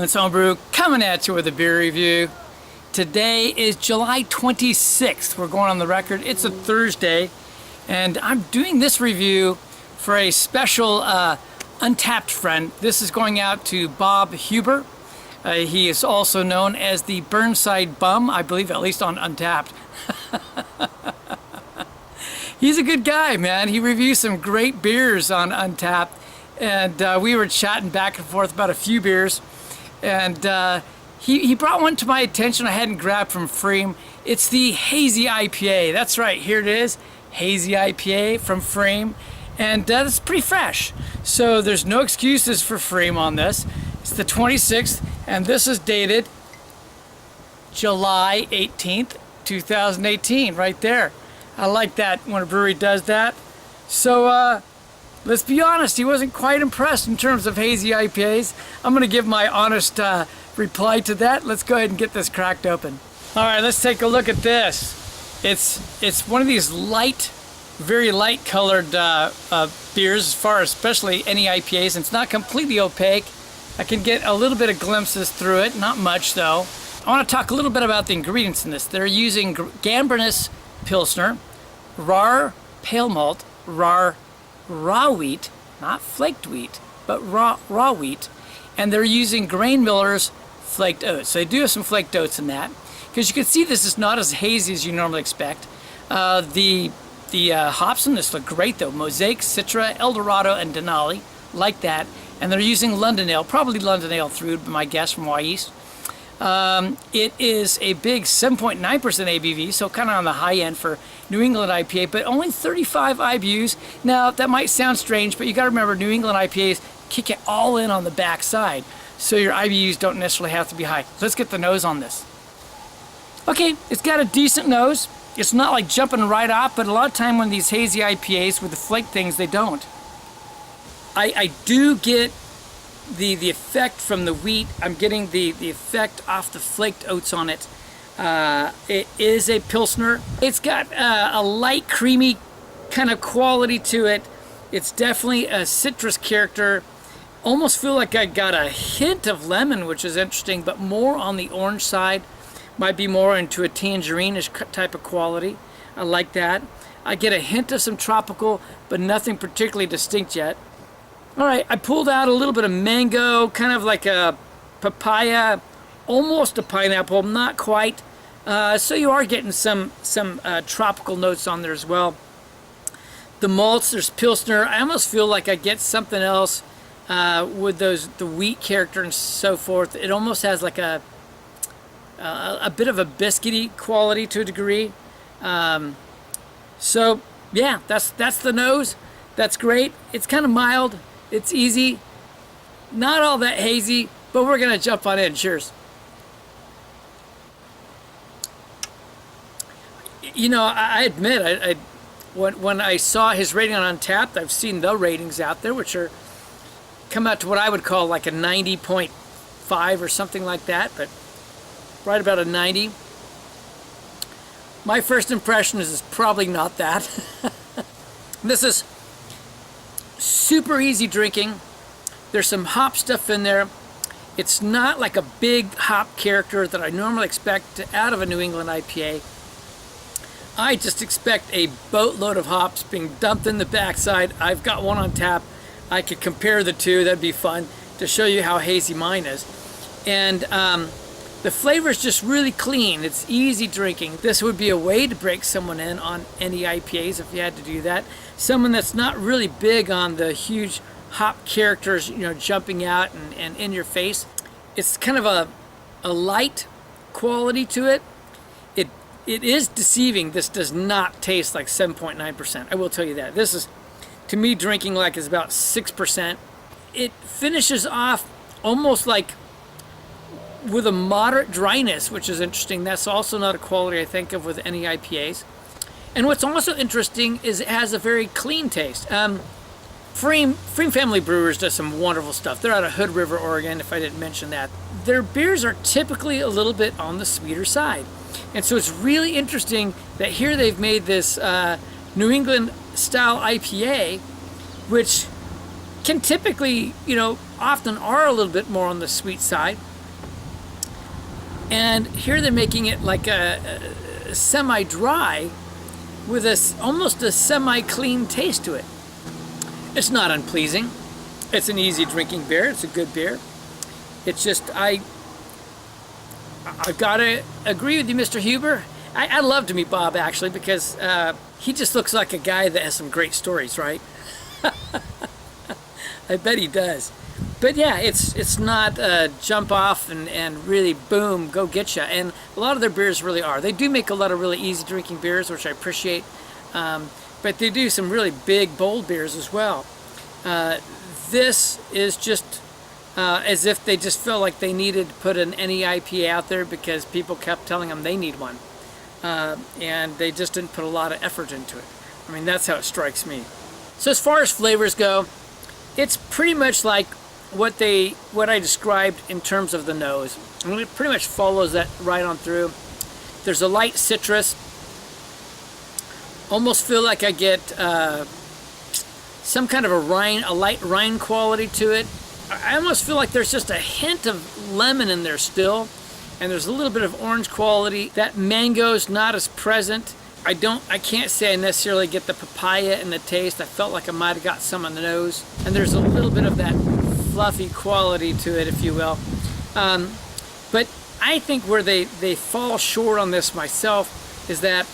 It's Homebrew coming at you with a beer review. Today is July 26th. We're going on the record. It's a Thursday, and I'm doing this review for a special Untapped friend. This is going out to Bob Huber. He is also known as the Burnside Bum, I believe, at least on Untapped. He's a good guy, man. He reviews some great beers on Untapped, and we were chatting back and forth about a few beers, and he brought one to my attention I hadn't grabbed from pFriem. It's the Hazy IPA. That's right, here it is, Hazy IPA from pFriem, and it's pretty fresh. So there's no excuses for pFriem on this. It's the 26th, and this is dated July 18th, 2018, right there. I like that when a brewery does that. So let's be honest, he wasn't quite impressed in terms of hazy IPAs. I'm gonna give my honest reply to that. Let's go ahead and get this cracked open. All right, let's take a look at this. It's one of these light, very light colored beers, as far as especially NEIPAs, and it's not completely opaque. I can get a little bit of glimpses through it, not much though. I want to talk a little bit about the ingredients in this. They're using gambrinus Pilsner, raw pale malt, raw wheat, not flaked wheat, but raw wheat, and they're using Grain Miller's flaked oats. So they do have some flaked oats in that, because you can see this is not as hazy as you normally expect. The hops in this look great though. Mosaic, Citra, Dorado, and Denali, like that. And they're using London Ale, probably London Ale through, my guess, from Yeast. It is a big 7.9% ABV, so kind of on the high end for New England IPA, but only 35 IBUs. Now, that might sound strange, but you got to remember New England IPAs kick it all in on the back side, so your IBUs don't necessarily have to be high. Let's get the nose on this. Okay, it's got a decent nose. It's not like jumping right off, but a lot of time when these hazy IPAs with the flake things, they don't. I do get the effect from the wheat. I'm getting the effect off the flaked oats on it. It is a Pilsner. It's got a light creamy kind of quality to it. It's definitely a citrus character. Almost feel like I got a hint of lemon, which is interesting, but more on the orange side. Might be more into a tangerine-ish type of quality. I like that. I get a hint of some tropical, but nothing particularly distinct yet. All right, I pulled out a little bit of mango, kind of like a papaya, almost a pineapple, not quite. So you are getting some tropical notes on there as well. The malts, there's Pilsner. I almost feel like I get something else with the wheat character and so forth. It almost has like a bit of a biscuity quality to a degree. So yeah, that's the nose. That's great. It's kind of mild. It's easy, not all that hazy, but we're gonna jump on in. Cheers. You know, I admit, when I saw his rating on Untapped, I've seen the ratings out there, which are come out to what I would call like a 90.5 or something like that, but right about a 90. My first impression is it's probably not that. This is super easy drinking. There's some hop stuff in there. It's not like a big hop character that I normally expect out of a New England IPA. I just expect a boatload of hops being dumped in the backside. I've got one on tap. I could compare the two. That'd be fun to show you how hazy mine is. And the flavor is just really clean. It's easy drinking. This would be a way to break someone in on any IPAs if you had to do that. Someone that's not really big on the huge hop characters, you know, jumping out and in your face. It's kind of a light quality to it. It is deceiving. This does not taste like 7.9%. I will tell you that. This is, to me, drinking like is about 6%. It finishes off almost like with a moderate dryness, which is interesting. That's also not a quality I think of with any IPAs. And what's also interesting is it has a very clean taste. pFriem Family Brewers does some wonderful stuff. They're out of Hood River, Oregon, if I didn't mention that. Their beers are typically a little bit on the sweeter side. And so it's really interesting that here they've made this New England style IPA, which can typically, you know, often are a little bit more on the sweet side. And here they're making it like a semi-dry with almost a semi-clean taste to it. It's not unpleasing. It's an easy drinking beer. It's a good beer. It's just, I've got to agree with you, Mr. Huber. I'd love to meet Bob, actually, because he just looks like a guy that has some great stories, right? I bet he does. But yeah, it's not jump off and really boom, go get ya. And a lot of their beers really are. They do make a lot of really easy drinking beers, which I appreciate. But they do some really big, bold beers as well. This is just as if they just felt like they needed to put an NEIPA out there because people kept telling them they need one. And they just didn't put a lot of effort into it. I mean, that's how it strikes me. So as far as flavors go, it's pretty much like what I described in terms of the nose. I mean, it pretty much follows that right on through. There's a light citrus. Almost feel like I get some kind of a light rind quality to it. I almost feel like there's just a hint of lemon in there still, and there's a little bit of orange quality. That mango's not as present. I can't say I necessarily get the papaya in the taste. I felt like I might have got some on the nose, and there's a little bit of that fluffy quality to it, if you will. But I think where they fall short on this myself is that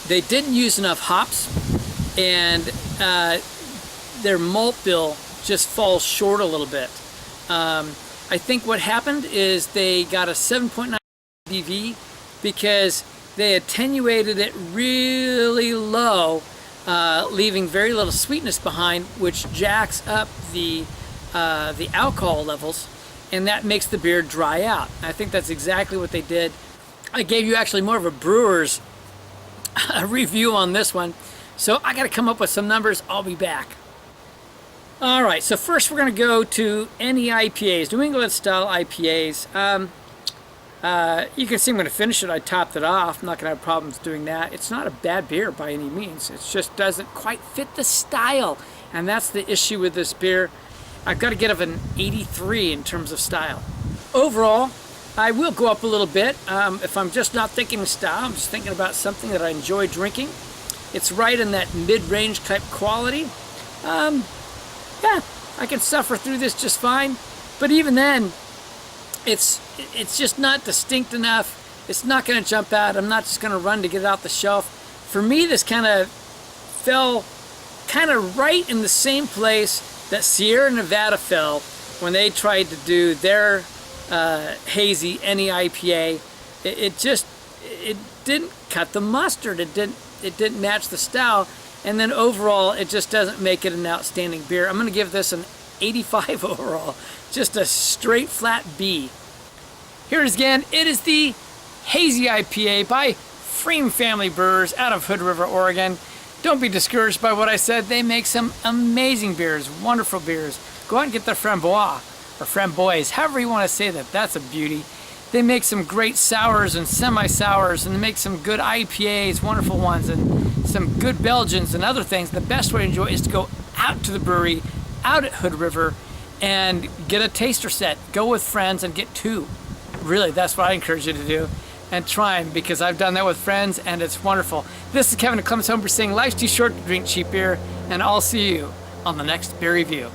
they didn't use enough hops, and their malt bill just falls short a little bit. I think what happened is they got a 7.9 ABV because they attenuated it really low, leaving very little sweetness behind, which jacks up the alcohol levels, and that makes the beer dry out. I think that's exactly what they did. I gave you actually more of a Brewers review on this one, so I got to come up with some numbers. I'll be back. All right, so first we're going to go to NEIPAs, New England style IPAs. You can see I'm going to finish it. I topped it off. I'm not going to have problems doing that. It's not a bad beer by any means. It just doesn't quite fit the style, and that's the issue with this beer. I've got to get up an 83 in terms of style. Overall, I will go up a little bit. If I'm just not thinking style, I'm just thinking about something that I enjoy drinking. It's right in that mid-range type quality. Yeah, I can suffer through this just fine. But even then, it's just not distinct enough. It's not going to jump out. I'm not just going to run to get it out the shelf. For me, this kind of fell kind of right in the same place that Sierra Nevada fell when they tried to do their hazy NEIPA. It didn't cut the mustard. It didn't match the style, and then overall it just doesn't make it an outstanding beer. I'm going to give this an 85 overall, just a straight flat B. Here it is again. It is the Hazy IPA by pFriem Family Brewers out of Hood River, Oregon. Don't be discouraged by what I said. They make some amazing beers, wonderful beers. Go out and get the Framboise, or Framboise, however you want to say that. That's a beauty. They make some great sours and semi-sours, and they make some good IPAs, wonderful ones, and some good Belgians and other things. The best way to enjoy it is to go out to the brewery, out at Hood River, and get a taster set. Go with friends and get two. Really, that's what I encourage you to do. And try them, because I've done that with friends, and it's wonderful. This is Kevin at Clemens Homebrew saying life's too short to drink cheap beer, and I'll see you on the next beer review.